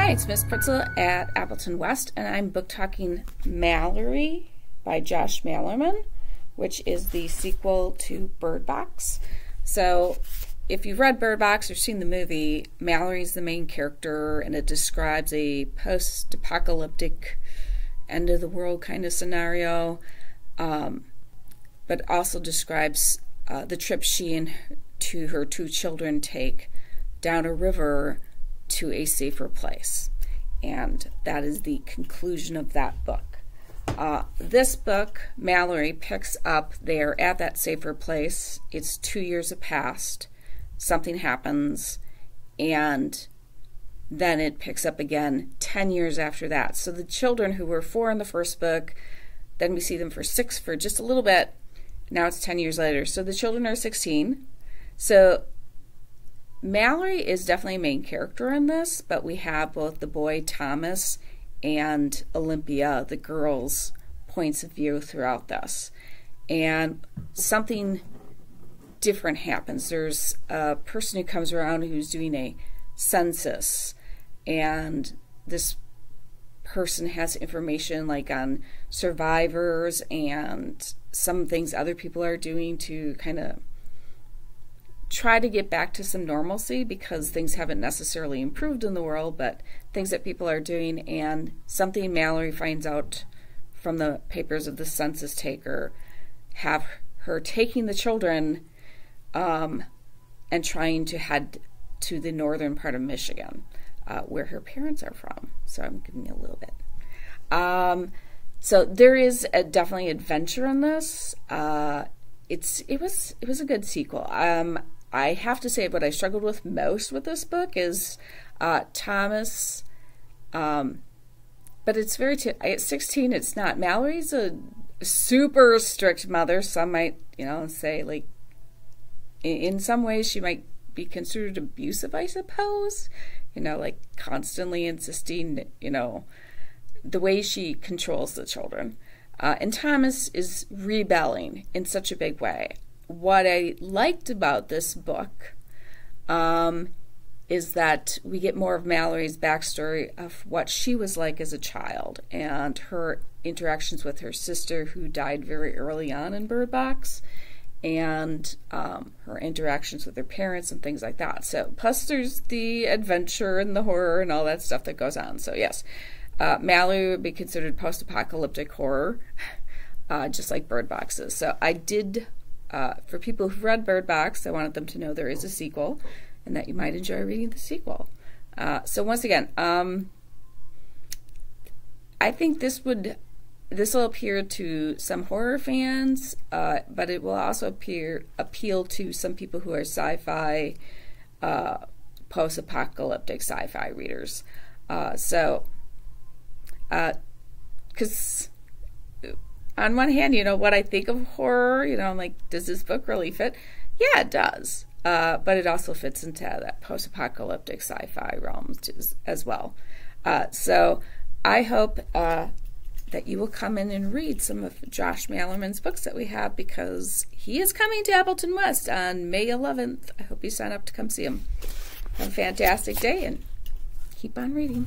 Hi, it's Miss Pritzel at Appleton West, and I'm book talking Malorie by Josh Malerman, which is the sequel to Bird Box. So if you've read Bird Box or seen the movie, Malorie's the main character, and it describes a post-apocalyptic end-of-the-world kind of scenario, but also describes the trip she and her two children take down a river to a safer place. And that is the conclusion of that book. This book, Malorie, picks up there at that safer place. It's 2 years have passed. Something happens, and then it picks up again 10 years after that. So the children who were 4 in the first book, then we see them for 6 for just a little bit. Now it's 10 years later. So the children are 16. So Malorie is definitely a main character in this, but we have both the boy Thomas and Olympia, the girls' points of view throughout this. And something different happens. There's a person who comes around who's doing a census, and this person has information like on survivors and some things other people are doing to kind of try to get back to some normalcy, because things haven't necessarily improved in the world, but things that people are doing. And something Malorie finds out from the papers of the census taker have her taking the children and trying to head to the northern part of Michigan, where her parents are from. So I'm giving you a little bit. So there is definitely adventure in this. It was a good sequel. I have to say what I struggled with most with this book is Thomas, but it's very, at 16 it's not. Malorie's a super strict mother. Some might, say like, in some ways she might be considered abusive, I suppose, like constantly insisting, the way she controls the children. And Thomas is rebelling in such a big way. What I liked about this book is that we get more of Malorie's backstory of what she was like as a child and her interactions with her sister, who died very early on in Bird Box, and her interactions with her parents and things like that. So plus there's the adventure and the horror and all that stuff that goes on. So yes, Malorie would be considered post-apocalyptic horror, just like Bird Box is. So I did, for people who've read Bird Box, I wanted them to know there is a sequel and that you might enjoy reading the sequel. So once again, I think this will appeal to some horror fans, but it will also appeal to some people who are sci-fi, post-apocalyptic sci-fi readers. Because on one hand, what I think of horror, I'm like, does this book really fit? Yeah, it does. But it also fits into that post-apocalyptic sci-fi realm as well. So I hope that you will come in and read some of Josh Malerman's books that we have, because he is coming to Appleton West on May 11th. I hope you sign up to come see him. Have a fantastic day and keep on reading.